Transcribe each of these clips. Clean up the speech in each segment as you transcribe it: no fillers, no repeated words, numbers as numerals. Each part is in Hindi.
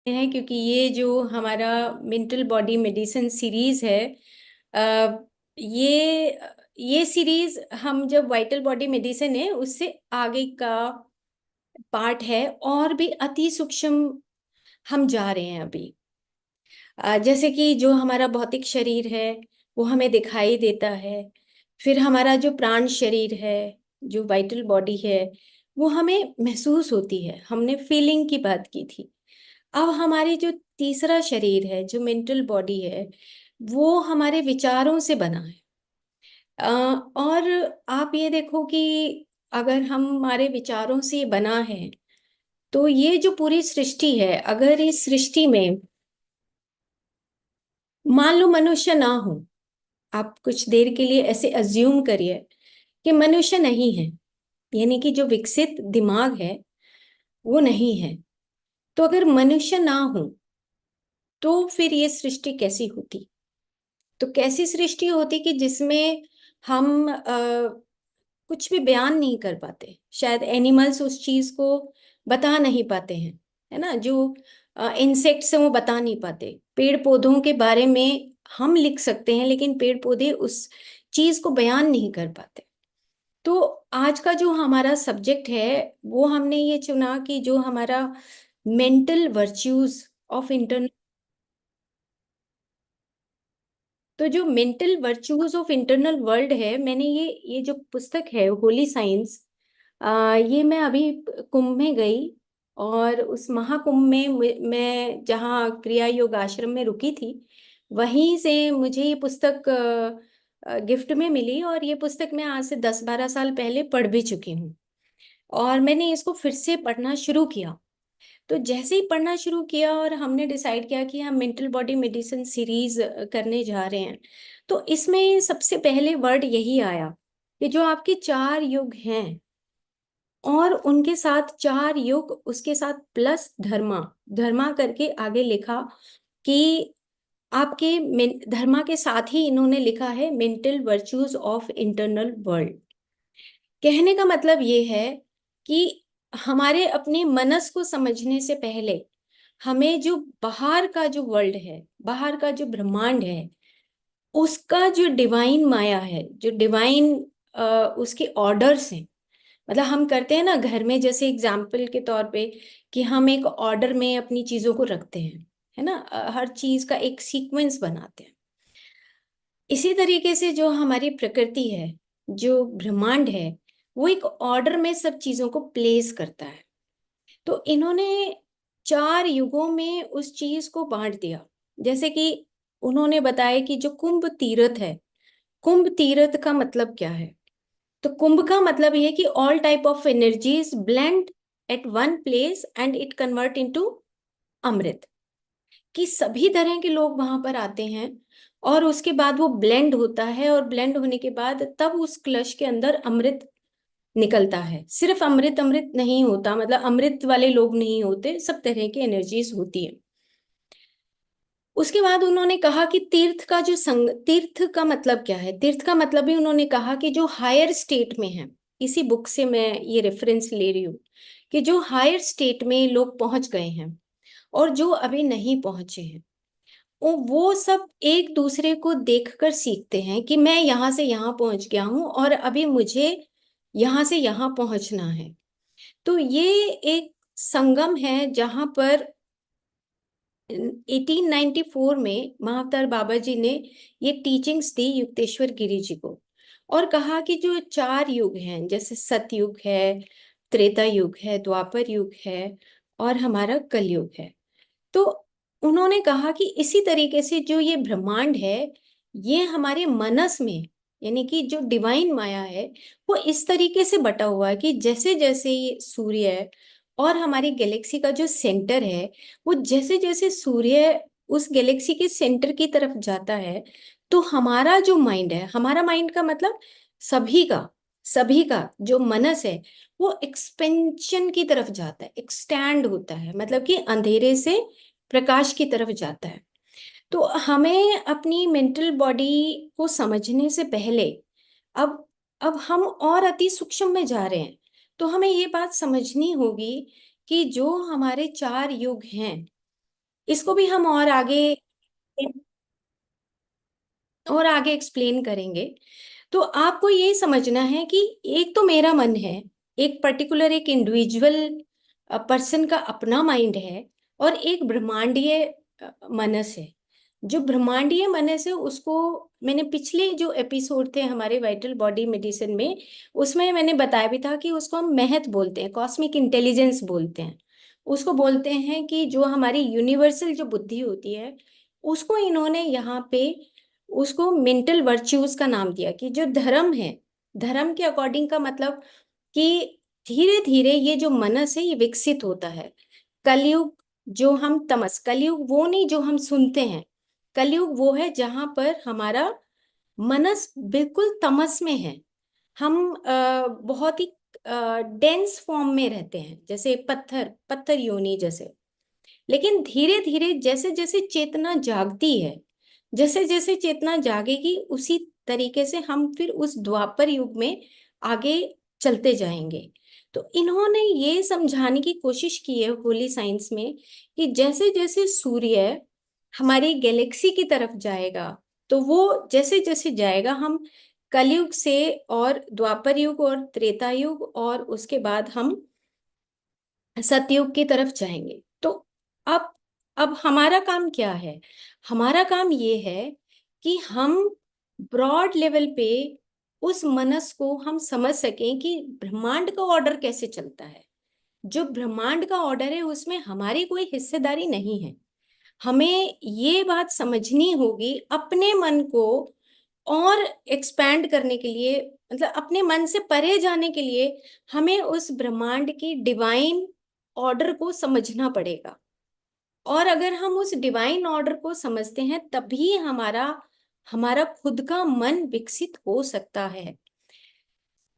है क्योंकि ये जो हमारा मेंटल बॉडी मेडिसिन सीरीज है, अ, ये सीरीज हम जब वाइटल बॉडी मेडिसिन है उससे आगे का पार्ट है, और भी अति सूक्ष्म हम जा रहे हैं अभी। जैसे कि जो हमारा भौतिक शरीर है वो हमें दिखाई देता है, फिर हमारा जो प्राण शरीर है, जो वाइटल बॉडी है, वो हमें महसूस होती है। हमने फीलिंग की बात की थी। अब हमारी जो तीसरा शरीर है, जो मेंटल बॉडी है, वो हमारे विचारों से बना है। और आप ये देखो कि अगर हम हमारे विचारों से बना है, तो ये जो पूरी सृष्टि है, अगर इस सृष्टि में मान लो मनुष्य ना हो, आप कुछ देर के लिए ऐसे अज्यूम करिए कि मनुष्य नहीं है, यानी कि जो विकसित दिमाग है वो नहीं है, तो अगर मनुष्य ना हो तो फिर ये सृष्टि कैसी होती? तो कैसी सृष्टि होती कि जिसमें हम कुछ भी बयान नहीं कर पाते। शायद एनिमल्स उस चीज को बता नहीं पाते हैं, है ना। जो इंसेक्ट्स हैं वो बता नहीं पाते। पेड़ पौधों के बारे में हम लिख सकते हैं, लेकिन पेड़ पौधे उस चीज को बयान नहीं कर पाते। तो आज का जो हमारा सब्जेक्ट है, वो हमने ये चुना कि जो हमारा मेंटल वर्च्यूज ऑफ इंटरनल, तो जो mental virtues of internal world है, मैंने ये जो पुस्तक है होली साइंस, ये मैं अभी कुंभ में गई, और उस महाकुंभ में मैं जहाँ क्रिया योग आश्रम में रुकी थी, वहीं से मुझे ये पुस्तक गिफ्ट में मिली। और ये पुस्तक मैं आज से 10-12 साल पहले पढ़ भी चुकी हूँ, और मैंने इसको फिर से पढ़ना शुरू किया। तो जैसे ही पढ़ना शुरू किया और हमने डिसाइड किया कि हम मेंटल बॉडी मेडिसिन सीरीज करने जा रहे हैं, तो इसमें सबसे पहले वर्ड यही आया कि जो आपके 4 युग हैं, और उनके साथ 4 युग, उसके साथ प्लस धर्मा। धर्मा करके आगे लिखा कि आपके धर्मा के साथ ही इन्होंने लिखा है mental virtues of internal world. कहने का मतलब ये है कि हमारे अपने मनस को समझने से पहले हमें जो बाहर का जो वर्ल्ड है, बाहर का जो ब्रह्मांड है, उसका जो डिवाइन माया है, जो डिवाइन उसके ऑर्डर्स हैं। मतलब हम करते हैं ना घर में, जैसे एग्जाम्पल के तौर पे कि हम एक ऑर्डर में अपनी चीजों को रखते हैं, है ना। हर चीज का एक सीक्वेंस बनाते हैं। इसी तरीके से जो हमारी प्रकृति है, जो ब्रह्मांड है, वो एक ऑर्डर में सब चीजों को प्लेस करता है। तो इन्होंने 4 युगों में उस चीज को बांट दिया। जैसे कि उन्होंने बताया कि जो कुंभ तीर्थ है, कुंभ तीर्थ का मतलब क्या है? तो कुंभ का मतलब ये है कि all type of energies blend at one place and it convert into amrit. कि सभी तरह के लोग वहां पर आते हैं, और उसके बाद वो ब्लेंड होता है, और ब्लेंड होने के बाद तब उस कलश के अंदर अमृत निकलता है। सिर्फ अमृत अमृत नहीं होता, मतलब अमृत वाले लोग नहीं होते, सब तरह की एनर्जीज होती है। उसके बाद उन्होंने कहा कि तीर्थ का जो संग, तीर्थ का मतलब क्या है? तीर्थ का मतलब भी उन्होंने कहा कि जो हायर स्टेट में है, इसी बुक से मैं ये रेफरेंस ले रही हूँ, कि जो हायर स्टेट में लोग पहुंच गए हैं और जो अभी नहीं पहुंचे हैं, वो सब एक दूसरे को देखकर सीखते हैं कि मैं यहाँ से यहाँ पहुंच गया हूँ और अभी मुझे यहाँ से यहाँ पहुंचना है। तो ये एक संगम है जहां पर 1894 में महाअवतार बाबा जी ने ये टीचिंग्स दी युक्तेश्वर गिरी जी को, और कहा कि जो 4 युग हैं, जैसे सतयुग है, त्रेता युग है, द्वापर युग है, और हमारा कलयुग है। तो उन्होंने कहा कि इसी तरीके से जो ये ब्रह्मांड है, ये हमारे मनस में, यानी कि जो डिवाइन माया है, वो इस तरीके से बटा हुआ है कि जैसे जैसे ये सूर्य है और हमारी गैलेक्सी का जो सेंटर है, वो जैसे जैसे सूर्य उस गैलेक्सी के सेंटर की तरफ जाता है, तो हमारा जो माइंड है, हमारा माइंड का मतलब सभी का जो मनस है, वो एक्सपेंशन की तरफ जाता है, एक्सटैंड होता है, मतलब कि अंधेरे से प्रकाश की तरफ जाता है। तो हमें अपनी मेंटल बॉडी को समझने से पहले, अब अब हम और अति सूक्ष्म में जा रहे हैं, तो हमें ये बात समझनी होगी कि जो हमारे 4 युग हैं, इसको भी हम और आगे एक्सप्लेन करेंगे। तो आपको ये समझना है कि एक तो मेरा मन है, एक पर्टिकुलर एक इंडिविजुअल पर्सन का अपना माइंड है, और एक ब्रह्मांडीय मनस है। जो ब्रह्मांडीय मनस है उसको मैंने पिछले जो एपिसोड थे हमारे वाइटल बॉडी मेडिसिन में, उसमें मैंने बताया भी था कि उसको हम महत बोलते हैं, कॉस्मिक इंटेलिजेंस बोलते हैं। उसको बोलते हैं कि जो हमारी यूनिवर्सल जो बुद्धि होती है, उसको इन्होंने यहाँ पे उसको मेंटल वर्च्यूज का नाम दिया, कि जो धर्म है, धर्म के अकॉर्डिंग का मतलब कि धीरे धीरे ये जो मनस है ये विकसित होता है। कलयुग जो हम तमस, कलयुग वो नहीं जो हम सुनते हैं, कलयुग वो है जहां पर हमारा मनस बिल्कुल तमस में है। हम बहुत ही डेंस फॉर्म में रहते हैं, जैसे पत्थर, पत्थर योनि जैसे। लेकिन धीरे धीरे जैसे जैसे चेतना जागती है, जैसे जैसे चेतना जागेगी, उसी तरीके से हम फिर उस द्वापर युग में आगे चलते जाएंगे। तो इन्होंने ये समझाने की कोशिश की है होली साइंस में कि जैसे जैसे सूर्य हमारी गैलेक्सी की तरफ जाएगा, तो वो जैसे जैसे जाएगा, हम कलयुग से और द्वापर युग और त्रेता युग और उसके बाद हम सतयुग की तरफ जाएंगे। तो अब अब हमारा काम क्या है? हमारा काम ये है कि हम ब्रॉड लेवल पे उस मनस को हम समझ सकें कि ब्रह्मांड का ऑर्डर कैसे चलता है। जो ब्रह्मांड का ऑर्डर है उसमें हमारी कोई हिस्सेदारी नहीं है। हमें ये बात समझनी होगी अपने मन को और एक्सपैंड करने के लिए, मतलब अपने मन से परे जाने के लिए हमें उस ब्रह्मांड की डिवाइन ऑर्डर को समझना पड़ेगा। और अगर हम उस डिवाइन ऑर्डर को समझते हैं तभी हमारा हमारा खुद का मन विकसित हो सकता है।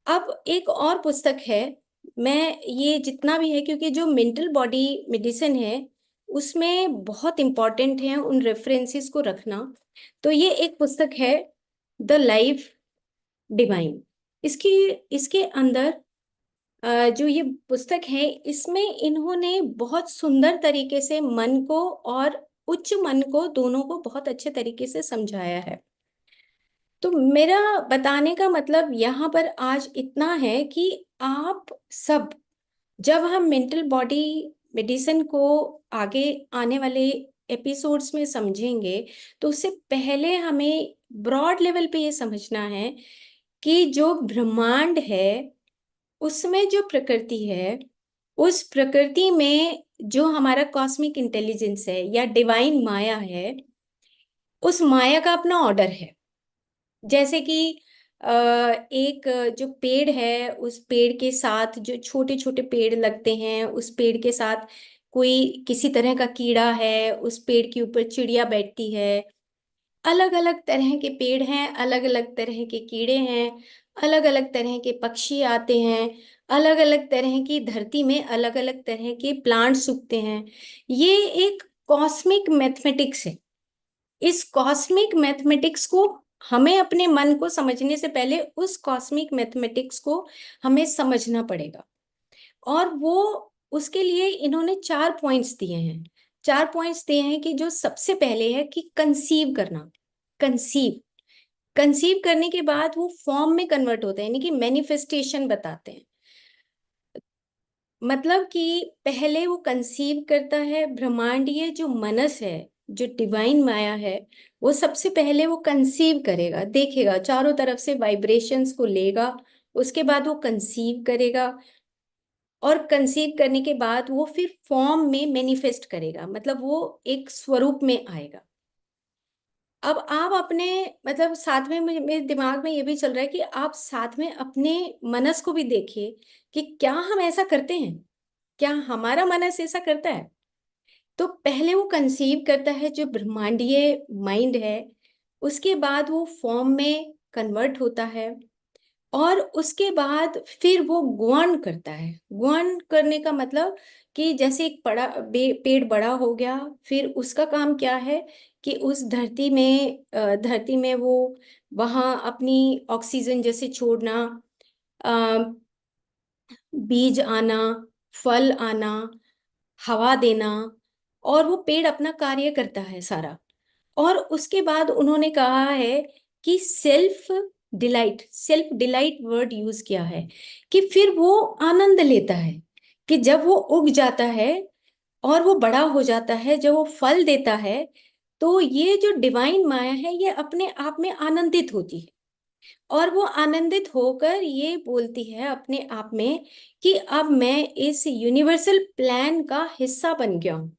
अब एक और पुस्तक है, मैं ये जितना भी है, क्योंकि जो मेंटल बॉडी मेडिसिन है उसमें बहुत इंपॉर्टेंट है उन रेफरेंसेस को रखना। तो ये एक पुस्तक है, द लाइफ डिवाइन। इसकी इसके अंदर जो ये पुस्तक है इसमें इन्होंने बहुत सुंदर तरीके से मन को और उच्च मन को दोनों को बहुत अच्छे तरीके से समझाया है। तो मेरा बताने का मतलब यहाँ पर आज इतना है कि आप सब, जब हम मेंटल बॉडी मेडिसिन को आगे आने वाले एपिसोड्स में समझेंगे, तो उससे पहले हमें ब्रॉड लेवल पे ये समझना है कि जो ब्रह्मांड है उसमें जो प्रकृति है, उस प्रकृति में जो हमारा कॉस्मिक इंटेलिजेंस है या डिवाइन माया है, उस माया का अपना ऑर्डर है। जैसे कि एक जो पेड़ है, उस पेड़ के साथ जो छोटे छोटे पेड़ लगते हैं, उस पेड़ के साथ कोई किसी तरह का कीड़ा है, उस पेड़ के ऊपर चिड़िया बैठती है। अलग अलग तरह के पेड़ हैं, अलग अलग तरह के कीड़े हैं, अलग अलग तरह के पक्षी आते हैं, अलग अलग तरह की धरती में अलग अलग तरह के प्लांट्स उगते हैं। ये एक कॉस्मिक मैथमेटिक्स है। इस कॉस्मिक मैथमेटिक्स को हमें अपने मन को समझने से पहले उस कॉस्मिक मैथमेटिक्स को हमें समझना पड़ेगा। और वो उसके लिए इन्होंने 4 पॉइंट्स दिए हैं। 4 पॉइंट्स दिए हैं कि जो सबसे पहले है कि कंसीव करना। कंसीव कंसीव करने के बाद वो फॉर्म में कन्वर्ट होता है, यानी कि मैनिफेस्टेशन बताते हैं। मतलब कि पहले वो कंसीव करता है ब्रह्मांडीय जो मनस है, जो डिवाइन माया है, वो सबसे पहले वो कंसीव करेगा, देखेगा चारों तरफ से वाइब्रेशंस को लेगा। उसके बाद वो कंसीव करेगा, और कंसीव करने के बाद वो फिर फॉर्म में मैनिफेस्ट करेगा, मतलब वो एक स्वरूप में आएगा। अब आप अपने, मतलब साथ में मेरे दिमाग में ये भी चल रहा है कि आप साथ में अपने मनस को भी देखिए कि क्या हम ऐसा करते हैं, क्या हमारा मनस ऐसा करता है। तो पहले वो कंसीव करता है जो ब्रह्मांडीय माइंड है, उसके बाद वो फॉर्म में कन्वर्ट होता है, और उसके बाद फिर वो गुण करता है। गुण करने का मतलब कि जैसे एक पेड़ बड़ा हो गया, फिर उसका काम क्या है कि उस धरती में वो वहाँ अपनी ऑक्सीजन जैसे छोड़ना, अ, बीज आना, फल आना, हवा देना, और वो पेड़ अपना कार्य करता है सारा। और उसके बाद उन्होंने कहा है कि सेल्फ डिलाइट वर्ड यूज किया है, कि फिर वो आनंद लेता है, कि जब वो उग जाता है और वो बड़ा हो जाता है, जब वो फल देता है, तो ये जो डिवाइन माया है ये अपने आप में आनंदित होती है। और वो आनंदित होकर ये बोलती है अपने आप में कि अब मैं इस यूनिवर्सल प्लान का हिस्सा बन गया हूं।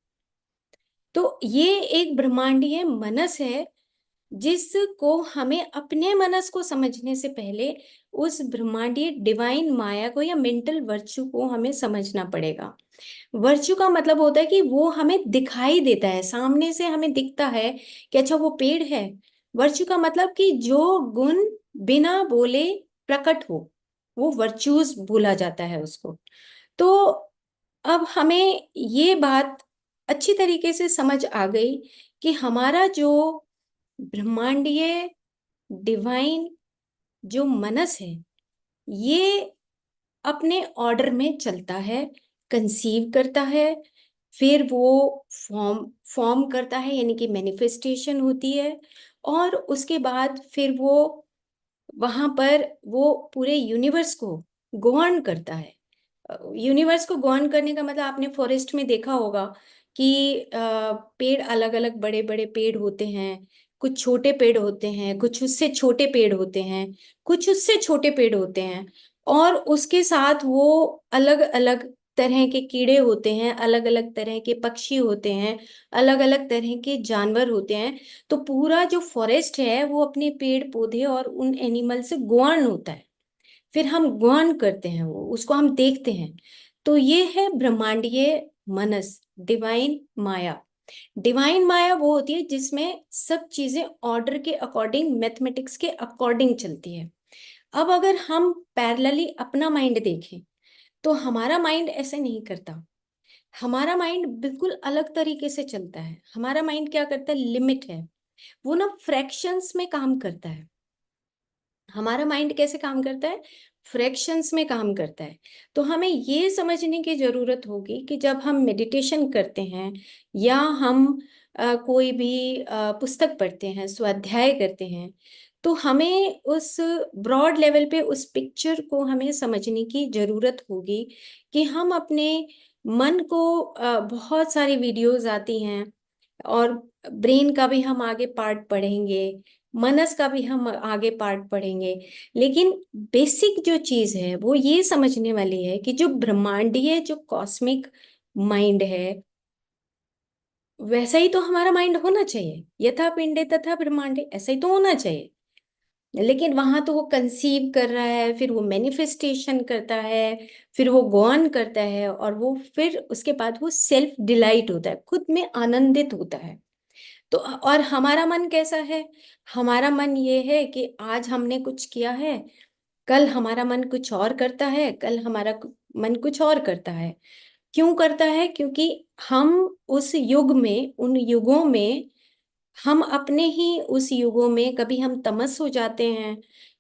तो ये एक ब्रह्मांडीय मनस है, जिसको हमें अपने मनस को समझने से पहले उस ब्रह्मांडीय डिवाइन माया को या मेंटल वर्च्यू को हमें समझना पड़ेगा। वर्च्यू का मतलब होता है कि वो हमें दिखाई देता है, सामने से हमें दिखता है कि अच्छा वो पेड़ है। वर्च्यू का मतलब कि जो गुण बिना बोले प्रकट हो, वो वर्च्यूज बोला जाता है उसको। तो अब हमें ये बात अच्छी तरीके से समझ आ गई कि हमारा जो ब्रह्मांडीय डिवाइन जो मनस है, ये अपने ऑर्डर में चलता है, कंसीव करता है, फिर वो फॉर्म फॉर्म करता है, यानी कि मैनिफेस्टेशन होती है। और उसके बाद फिर वो वहां पर वो पूरे यूनिवर्स को गवर्न करता है। यूनिवर्स को गवर्न करने का मतलब आपने फॉरेस्ट में देखा होगा कि पेड़ अलग अलग बड़े बड़े पेड़ होते हैं, कुछ छोटे पेड़ होते हैं, कुछ उससे छोटे पेड़ होते हैं, कुछ उससे छोटे पेड़ होते हैं। और उसके साथ वो अलग अलग तरह के कीड़े होते हैं, अलग अलग तरह के पक्षी होते हैं, अलग अलग तरह के जानवर होते हैं। तो पूरा जो फॉरेस्ट है वो अपने पेड़ पौधे और उन एनिमल से गवर्न होता है। फिर हम गौन करते हैं, वो उसको हम देखते हैं। तो ये है ब्रह्मांडीय मनस, डिवाइन माया। डिवाइन माया वो होती है जिसमें सब चीजें ऑर्डर के अकॉर्डिंग, मैथमेटिक्स के अकॉर्डिंग चलती है। अब अगर हम पैरेलली अपना माइंड देखें, तो हमारा माइंड ऐसे नहीं करता। हमारा माइंड बिल्कुल अलग तरीके से चलता है। हमारा माइंड क्या करता है, लिमिट है, वो ना फ्रैक्शंस में काम करता है। हमारा माइंड कैसे काम करता है, फ्रैक्शंस में काम करता है। तो हमें ये समझने की जरूरत होगी कि जब हम मेडिटेशन करते हैं या हम कोई भी पुस्तक पढ़ते हैं, स्वाध्याय करते हैं, तो हमें उस ब्रॉड लेवल पे उस पिक्चर को हमें समझने की जरूरत होगी कि हम अपने मन को बहुत सारी वीडियोस आती हैं, और ब्रेन का भी हम आगे पार्ट पढ़ेंगे, मनस का भी हम आगे पार्ट पढ़ेंगे। लेकिन बेसिक जो चीज है वो ये समझने वाली है कि जो ब्रह्मांडीय जो कॉस्मिक माइंड है, वैसा ही तो हमारा माइंड होना चाहिए। यथा पिंडे तथा ब्रह्मांडे, ऐसा ही तो होना चाहिए। लेकिन वहां तो वो कंसीव कर रहा है, फिर वो मैनिफेस्टेशन करता है, फिर वो गॉन करता है, और वो फिर उसके बाद वो सेल्फ डिलाइट होता है, खुद में आनंदित होता है। तो और हमारा मन कैसा है, हमारा मन ये है कि आज हमने कुछ किया है, कल हमारा मन कुछ और करता है, कल हमारा मन कुछ और करता है। क्यों करता है, क्योंकि हम उस युग में, उन युगों में, हम अपने ही उस युगों में कभी हम तमस हो जाते हैं,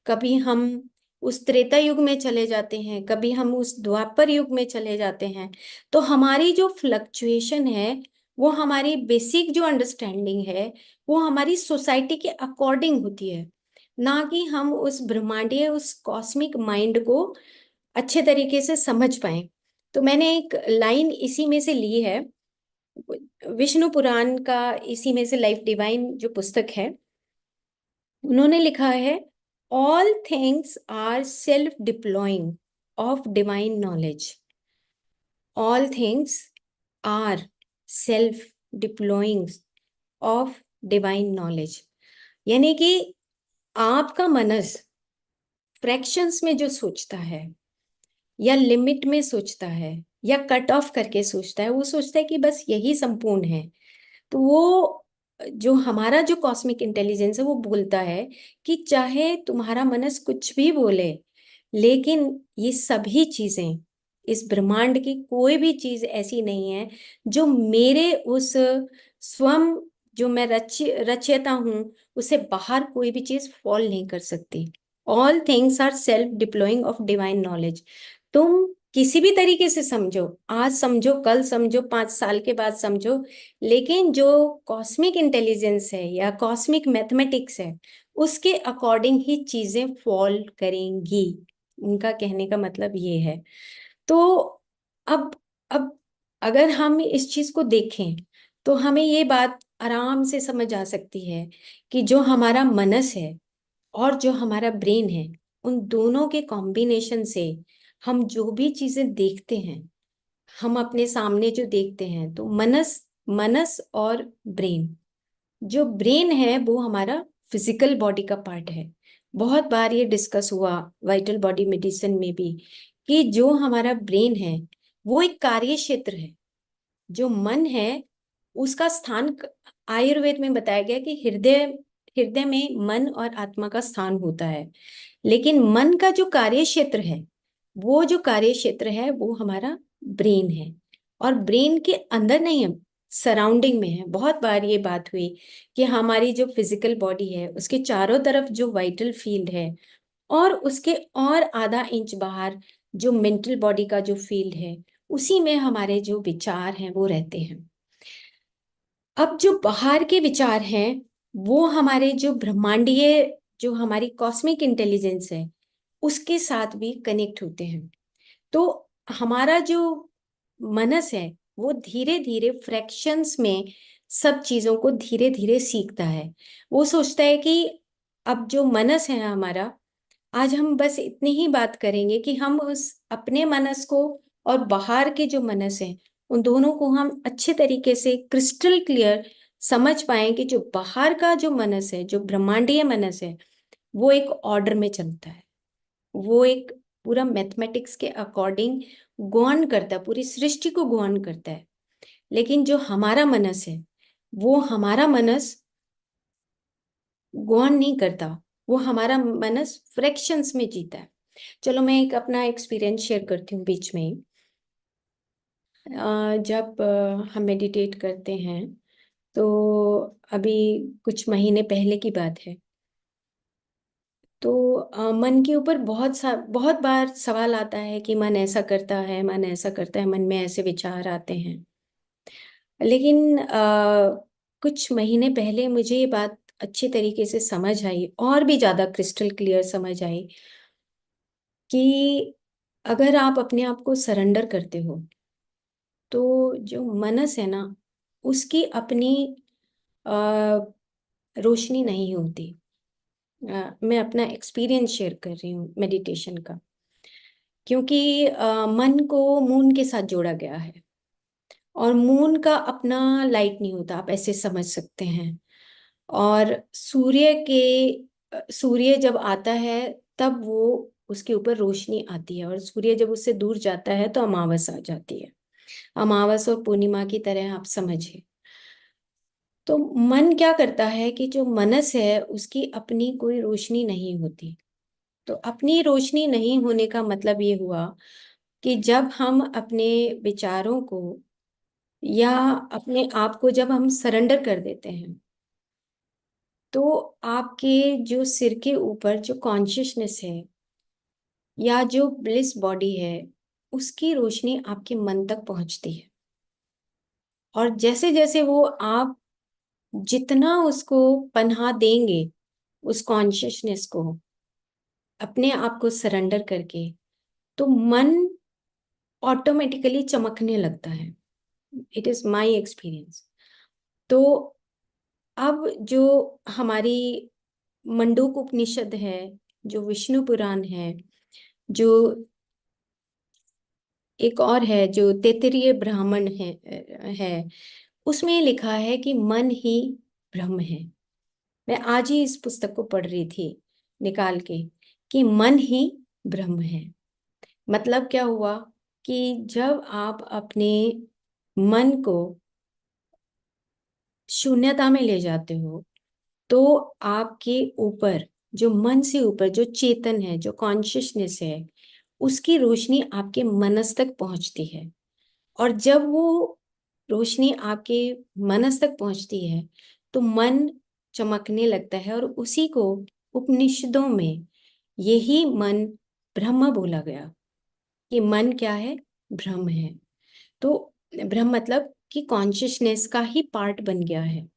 कभी हम उस त्रेता युग में चले जाते हैं, कभी हम उस द्वापर युग में चले जाते हैं। तो हमारी जो फ्लक्चुएशन है, वो हमारी बेसिक जो अंडरस्टैंडिंग है, वो हमारी सोसाइटी के अकॉर्डिंग होती है, ना कि हम उस ब्रह्मांडीय, उस कॉस्मिक माइंड को अच्छे तरीके से समझ पाए। तो मैंने एक लाइन इसी में से ली है, विष्णु पुराण का, इसी में से लाइफ डिवाइन जो पुस्तक है, उन्होंने लिखा है, all things are self deploying of divine knowledge. All things are self deploying of divine knowledge. यानी कि आपका मनस फ्रैक्शंस में जो सोचता है, या लिमिट में सोचता है, या कट ऑफ करके सोचता है, वो सोचता है कि बस यही संपूर्ण है। तो वो जो हमारा जो कॉस्मिक इंटेलिजेंस है वो बोलता है कि चाहे तुम्हारा मनस कुछ भी बोले, लेकिन ये सभी चीजें, इस ब्रह्मांड की कोई भी चीज ऐसी नहीं है जो मेरे उस स्वयं, जो मैं रचयिता हूं, उसे बाहर कोई भी चीज फॉल नहीं कर सकती। All things are self deploying of divine knowledge. तुम किसी भी तरीके से समझो, आज समझो, कल समझो, 5 साल के बाद समझो, लेकिन जो कॉस्मिक इंटेलिजेंस है या कॉस्मिक मैथमेटिक्स है, उसके अकॉर्डिंग ही चीजें फॉल करेंगी। उनका कहने का मतलब ये है। तो अब अब अगर हम इस चीज को देखें तो हमें ये बात आराम से समझ आ सकती है कि जो हमारा मनस है और जो हमारा ब्रेन है, उन दोनों के कॉम्बिनेशन से हम जो भी चीजें देखते हैं, हम अपने सामने जो देखते हैं, तो मनस मनस और ब्रेन, जो ब्रेन है वो हमारा फिजिकल बॉडी का पार्ट है। बहुत बार ये डिस्कस हुआ वाइटल बॉडी मेडिसिन में भी कि जो हमारा ब्रेन है वो एक कार्य क्षेत्र है। जो मन है उसका स्थान आयुर्वेद में बताया गया कि हृदय हृदय में मन और आत्मा का स्थान होता है। लेकिन मन का जो कार्य क्षेत्र है, वो जो कार्य क्षेत्र है वो हमारा ब्रेन है। और ब्रेन के अंदर नहीं है, सराउंडिंग में है। बहुत बार ये बात हुई कि हमारी जो फिजिकल बॉडी है उसके चारों तरफ जो वाइटल फील्ड है, और उसके और आधा इंच बाहर जो मेंटल बॉडी का जो फील्ड है, उसी में हमारे जो विचार हैं वो रहते हैं। अब जो बाहर के विचार हैं वो हमारे जो ब्रह्मांडीय, जो हमारी कॉस्मिक इंटेलिजेंस है, उसके साथ भी कनेक्ट होते हैं। तो हमारा जो मनस है वो धीरे धीरे फ्रैक्शंस में सब चीजों को धीरे धीरे सीखता है। वो सोचता है कि अब जो मनस है हमारा, आज हम बस इतनी ही बात करेंगे कि हम उस अपने मनस को और बाहर के जो मनस है, उन दोनों को हम अच्छे तरीके से क्रिस्टल क्लियर समझ पाए कि जो बाहर का जो मनस है, जो ब्रह्मांडीय मनस है, वो एक ऑर्डर में चलता है। वो एक पूरा मैथमेटिक्स के अकॉर्डिंग गवर्न करता है, पूरी सृष्टि को गवर्न करता है। लेकिन जो हमारा मनस है, वो हमारा मनस गवर्न नहीं करता। वो हमारा मनस फ्रैक्शंस में जीता है। चलो मैं एक अपना एक्सपीरियंस शेयर करती हूँ बीच में ही। जब हम मेडिटेट करते हैं तो अभी कुछ महीने पहले की बात है। तो मन के ऊपर बहुत बार सवाल आता है कि मन ऐसा करता है, मन ऐसा करता है, मन में ऐसे विचार आते हैं। लेकिन कुछ महीने पहले मुझे ये बात अच्छी तरीके से समझ आई, और भी ज्यादा क्रिस्टल क्लियर समझ आई कि अगर आप अपने आप को सरेंडर करते हो तो जो मनस है ना, उसकी अपनी अ, रोशनी नहीं होती। मैं अपना एक्सपीरियंस शेयर कर रही हूँ मेडिटेशन का, क्योंकि मन को मून के साथ जोड़ा गया है, और मून का अपना लाइट नहीं होता, आप ऐसे समझ सकते हैं। और सूर्य जब आता है तब वो उसके ऊपर रोशनी आती है, और सूर्य जब उससे दूर जाता है तो अमावस आ जाती है। अमावस और पूर्णिमा की तरह आप समझिए। तो मन क्या करता है कि जो मनस है उसकी अपनी कोई रोशनी नहीं होती। तो अपनी रोशनी नहीं होने का मतलब ये हुआ कि जब हम अपने विचारों को या अपने आप को जब हम सरेंडर कर देते हैं, तो आपके जो सिर के ऊपर जो कॉन्शियसनेस है या जो ब्लिस बॉडी है, उसकी रोशनी आपके मन तक पहुंचती है। और जैसे जैसे वो आप जितना उसको पनाह देंगे, उस कॉन्शियसनेस को अपने आप को सरेंडर करके, तो मन ऑटोमेटिकली चमकने लगता है। It is my experience. तो अब जो हमारी मंडूक उपनिषद है, जो विष्णु पुराण है, जो एक और है जो तैत्तिरीय ब्राह्मण है, उसमें लिखा है कि मन ही ब्रह्म है। मैं आज ही इस पुस्तक को पढ़ रही थी निकाल के, कि मन ही ब्रह्म है। मतलब क्या हुआ कि जब आप अपने मन को शून्यता में ले जाते हो, तो आपके ऊपर, जो मन से ऊपर जो चेतन है, जो कॉन्शियसनेस है, उसकी रोशनी आपके मनस तक पहुंचती है। और जब वो रोशनी आपके मनस तक पहुंचती है तो मन चमकने लगता है, और उसी को उपनिषदों में यही मन ब्रह्म बोला गया। कि मन क्या है, भ्रम है। तो भ्रम मतलब कि कॉन्शियसनेस का ही पार्ट बन गया है।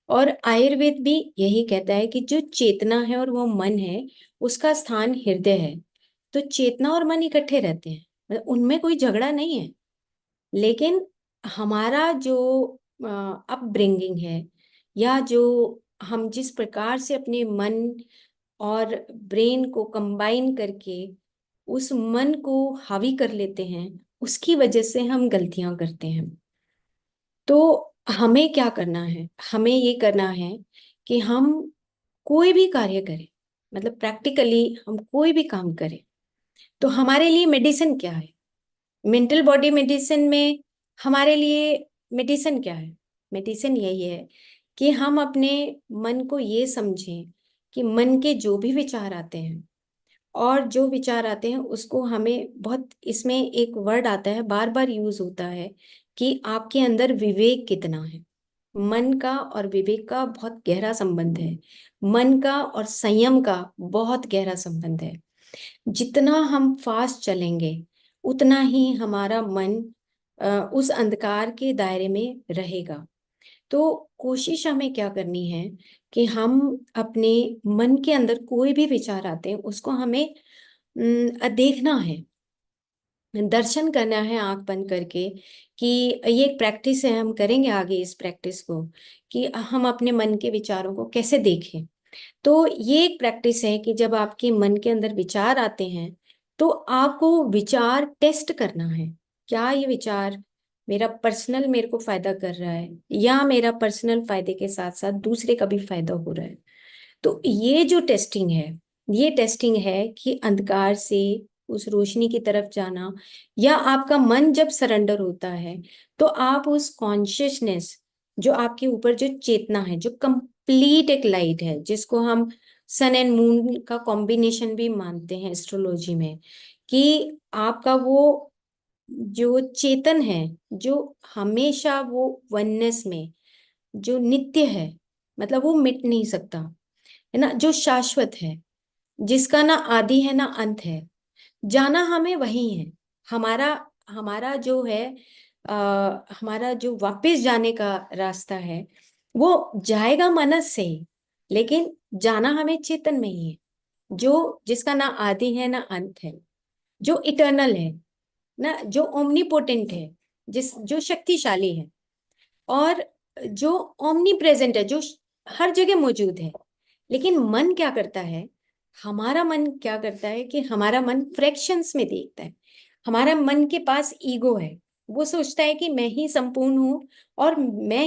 और आयुर्वेद भी यही कहता है कि जो चेतना है और वो मन है, उसका स्थान हृदय है। तो चेतना और मन इकट्ठे रहते हैं, मतलब उनमें कोई झगड़ा नहीं है। लेकिन हमारा जो अपब्रिंगिंग है, या जो हम जिस प्रकार से अपने मन और ब्रेन को कंबाइन करके उस मन को हावी कर लेते हैं, उसकी वजह से हम गलतियां करते हैं। तो हमें क्या करना है? हमें ये करना है कि हम कोई भी कार्य करें, मतलब प्रैक्टिकली हम कोई भी काम करें, तो हमारे लिए मेडिसिन क्या है? मेंटल बॉडी मेडिसिन में हमारे लिए मेडिसिन क्या है? मेडिसिन यही है कि हम अपने मन को ये समझें कि मन के जो भी विचार आते हैं, और जो विचार आते हैं उसको हमें बहुत, इसमें एक वर्ड आता है बार बार यूज होता है कि आपके अंदर विवेक कितना है। मन का और विवेक का बहुत गहरा संबंध है। मन का और संयम का बहुत गहरा संबंध है। जितना हम फास्ट चलेंगे, उतना ही हमारा मन उस अंधकार के दायरे में रहेगा। तो कोशिश हमें क्या करनी है कि हम अपने मन के अंदर कोई भी विचार आते हैं उसको हमें देखना है, दर्शन करना है आंख बंद करके। कि ये एक प्रैक्टिस है, हम करेंगे आगे इस प्रैक्टिस को, कि हम अपने मन के विचारों को कैसे देखें। तो ये एक प्रैक्टिस है कि जब आपके मन के अंदर विचार आते हैं, तो आपको विचार टेस्ट करना है। क्या ये विचार मेरा पर्सनल मेरे को फायदा कर रहा है, या मेरा पर्सनल फायदे के साथ साथ दूसरे का भी फायदा हो रहा है? तो ये जो टेस्टिंग है, ये टेस्टिंग है कि अंधकार से उस रोशनी की तरफ जाना, या आपका मन जब सरेंडर होता है, तो आप उस कॉन्शियसनेस, जो आपके ऊपर जो चेतना है, जो कंप्लीट एक लाइट है, जिसको हम सन एंड मून का कॉम्बिनेशन भी मानते हैं एस्ट्रोलॉजी में, कि आपका वो जो चेतन है, जो हमेशा वो वननेस में, जो नित्य है, मतलब वो मिट नहीं सकता, है ना, जो शाश्वत है, जिसका ना आदि है ना अंत है, जाना हमें वही है। हमारा हमारा जो है हमारा जो वापस जाने का रास्ता है, वो जाएगा मनस से ही, लेकिन जाना हमें चेतन में ही है, जो जिसका ना आदि है ना अंत है, जो इटर्नल है, ना, जो ओमनीपोटेंट है, जिस जो शक्तिशाली है, और जो ओमनी प्रेजेंट है, जो हर जगह मौजूद है। लेकिन मन क्या करता है? हमारा मन क्या करता है कि हमारा मन फ्रैक्शंस में देखता है। हमारा मन के पास ईगो है। वो सोचता है कि मैं ही संपूर्ण हूँ, और मैं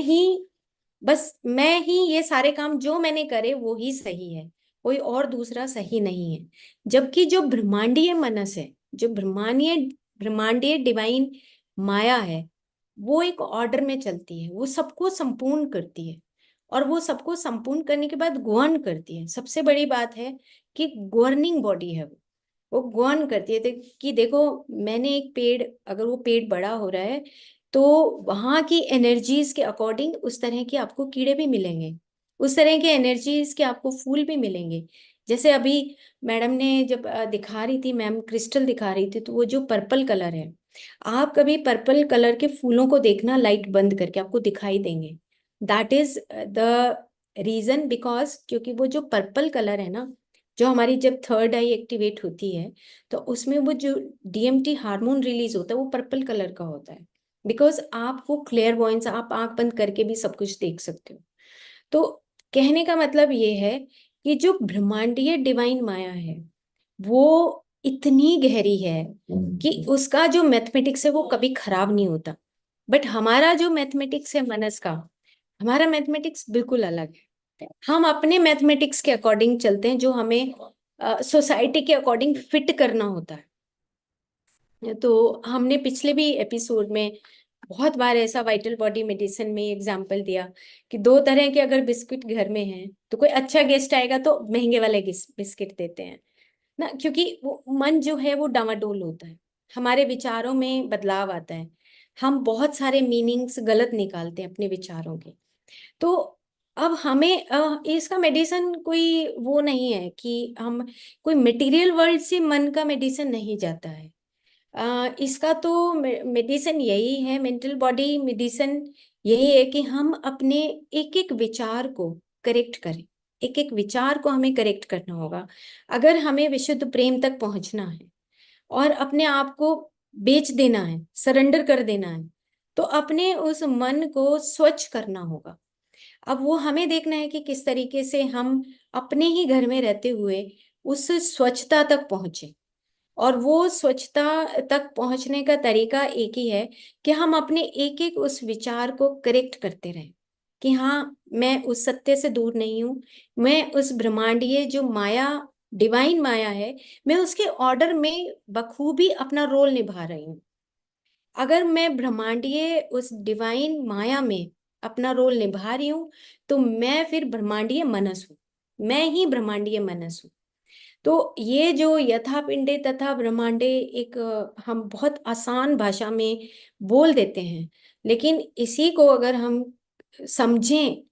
ही ये सारे काम जो मैंने करे वो ही सही है, कोई और दूसरा सही नहीं है। जबकि जो ब्रह्मांडीय मनस है, जो ब्रह्मांडीय ब्रह्मांडीय डिवाइन माया है, वो एक ऑर्डर में चलती है, वो सबको संपूर्ण करती है। और वो सबको संपूर्ण करने के बाद गवर्न करती है। सबसे बड़ी बात है कि गवर्निंग बॉडी है वो गवर्न करती है। कि देखो, मैंने एक पेड़, अगर वो पेड़ बड़ा हो रहा है, तो वहां की एनर्जीज के अकॉर्डिंग उस तरह के आपको कीड़े भी मिलेंगे, उस तरह के एनर्जीज के आपको फूल भी मिलेंगे। जैसे अभी मैडम ने जब दिखा रही थी, मैम क्रिस्टल दिखा रही थी, तो वो जो पर्पल कलर है, आप कभी पर्पल कलर के फूलों को देखना लाइट बंद करके, आपको दिखाई देंगे। That is the reason, because क्योंकि वो जो पर्पल कलर है ना, जो हमारी जब थर्ड आई एक्टिवेट होती है, तो उसमें वो जो डीएमटी हार्मोन रिलीज होता है वो पर्पल कलर का होता है। बिकॉज आप वो क्लेयर वॉइंस, आप आंख बंद करके भी सब कुछ देख सकते हो। तो कहने का मतलब ये है कि जो ब्रह्मांडीय डिवाइन माया है, वो इतनी गहरी है कि उसका जो मैथमेटिक्स है वो कभी खराब नहीं होता। बट हमारा जो मैथमेटिक्स है मनस का, हमारा मैथमेटिक्स बिल्कुल अलग है। हम अपने मैथमेटिक्स के अकॉर्डिंग चलते हैं, जो हमें सोसाइटी के अकॉर्डिंग फिट करना होता है। तो हमने पिछले भी एपिसोड में बहुत बार ऐसा वाइटल बॉडी मेडिसिन में एग्जाम्पल दिया कि दो तरह के अगर बिस्किट घर में हैं, तो कोई अच्छा गेस्ट आएगा तो महंगे वाले बिस्किट देते हैं ना, क्योंकि वो मन जो है वो डामाडोल होता है, हमारे विचारों में बदलाव आता है, हम बहुत सारे मीनिंग्स गलत निकालते हैं अपने विचारों के। तो अब हमें इसका मेडिसिन कोई वो नहीं है कि हम कोई मटेरियल वर्ल्ड से मन का मेडिसिन नहीं जाता है। इसका तो मेडिसिन यही है, मेंटल बॉडी मेडिसिन यही है कि हम अपने एक एक विचार को करेक्ट करें। एक एक विचार को हमें करेक्ट करना होगा। अगर हमें विशुद्ध प्रेम तक पहुंचना है और अपने आप को बेच देना है, सरेंडर कर देना है, तो अपने उस मन को स्वच्छ करना होगा। अब वो हमें देखना है कि किस तरीके से हम अपने ही घर में रहते हुए उस स्वच्छता तक पहुंचे। और वो स्वच्छता तक पहुंचने का तरीका एक ही है कि हम अपने एक एक उस विचार को करेक्ट करते रहें कि हाँ, मैं उस सत्य से दूर नहीं हूँ। मैं उस ब्रह्मांडीय जो माया, डिवाइन माया है, मैं उसके ऑर्डर में बखूबी अपना रोल निभा रही हूँ। अगर मैं ब्रह्मांडीय उस डिवाइन माया में अपना रोल निभा रही हूँ, तो मैं फिर ब्रह्मांडीय मनस हूँ। मैं ही ब्रह्मांडीय मनस हूँ। तो ये जो यथा पिंडे तथा ब्रह्मांडे, एक हम बहुत आसान भाषा में बोल देते हैं, लेकिन इसी को अगर हम समझें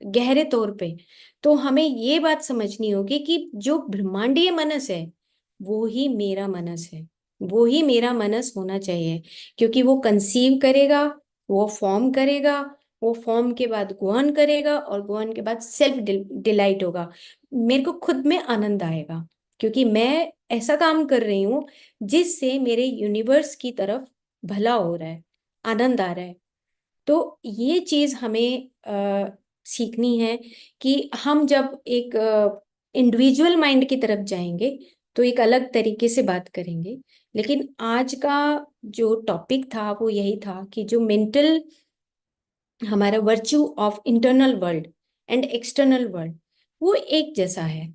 गहरे तौर पे, तो हमें ये बात समझनी होगी कि जो ब्रह्मांडीय मनस है वो ही मेरा मनस है। वो ही मेरा मनस होना चाहिए, क्योंकि वो कंसीव करेगा, वो फॉर्म करेगा, वो फॉर्म के बाद गुहन करेगा, और गुहन के बाद सेल्फ डिलाइट होगा। मेरे को खुद में आनंद आएगा, क्योंकि मैं ऐसा काम कर रही हूँ जिससे मेरे यूनिवर्स की तरफ भला हो रहा है, आनंद आ रहा है। तो ये चीज हमें सीखनी है कि हम जब एक इंडिविजुअल माइंड की तरफ जाएंगे तो एक अलग तरीके से बात करेंगे। लेकिन आज का जो टॉपिक था वो यही था कि जो मेंटल, हमारा virtue of internal world and external world, वो एक जैसा है।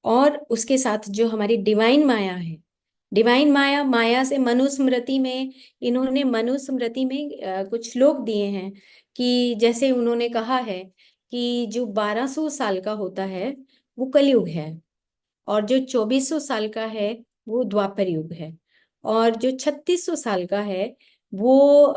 और उसके साथ जो हमारी डिवाइन माया है, डिवाइन माया, माया से मनुस्मृति में, इन्होंने मनुस्मृति में कुछ श्लोक दिए हैं कि जैसे उन्होंने कहा है कि जो 1200 साल का होता है वो कलयुग है, और जो 2400 साल का है वो द्वापर युग है, और जो 3600 साल का है वो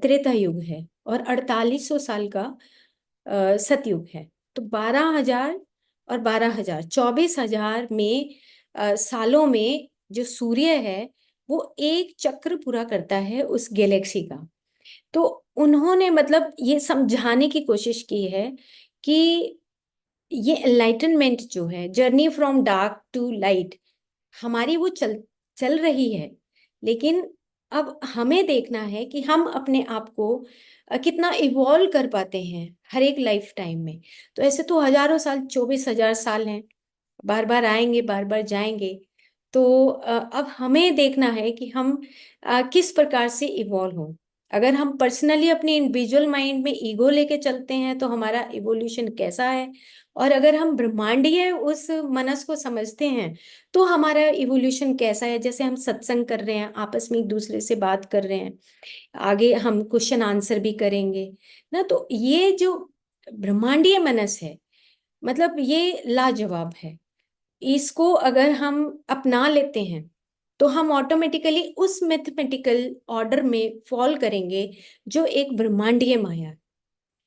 त्रेता युग है, और 4800 साल का सतयुग है। तो 12,000 और 12,000, 24,000 में सालों में जो सूर्य है वो एक चक्र पूरा करता है उस गैलेक्सी का। तो उन्होंने मतलब ये समझाने की कोशिश की है कि ये एनलाइटनमेंट जो है, journey from dark to light, हमारी वो चल चल रही है। लेकिन अब हमें देखना है कि हम अपने आप को कितना इवॉल्व कर पाते हैं हर एक लाइफ टाइम में। तो ऐसे तो हजारों साल, 24,000 साल हैं, बार बार आएंगे, बार बार जाएंगे। तो अब हमें देखना है कि हम किस प्रकार से इवॉल्व हों। अगर हम पर्सनली अपने इंडिविजुअल माइंड में ईगो लेके चलते हैं तो हमारा इवोल्यूशन कैसा है, और अगर हम ब्रह्मांडीय उस मनस को समझते हैं तो हमारा इवोल्यूशन कैसा है। जैसे हम सत्संग कर रहे हैं, आपस में एक दूसरे से बात कर रहे हैं, आगे हम क्वेश्चन आंसर भी करेंगे ना। तो ये जो ब्रह्मांडीय मनस है, मतलब ये लाजवाब है। इसको अगर हम अपना लेते हैं तो हम ऑटोमेटिकली उस मैथमेटिकल ऑर्डर में फॉल करेंगे जो एक ब्रह्मांडीय माया है।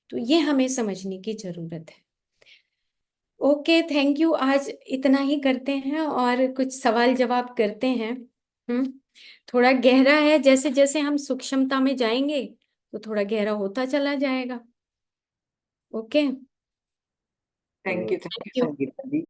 तो ये हमें समझने की जरूरत है। Okay, thank you. आज इतना ही करते हैं और कुछ सवाल जवाब करते हैं। हम्म थोड़ा गहरा है, जैसे जैसे हम सूक्ष्मता में जाएंगे तो थोड़ा गहरा होता चला जाएगा। ओके, तो thank you thank you. Sangeeta ji.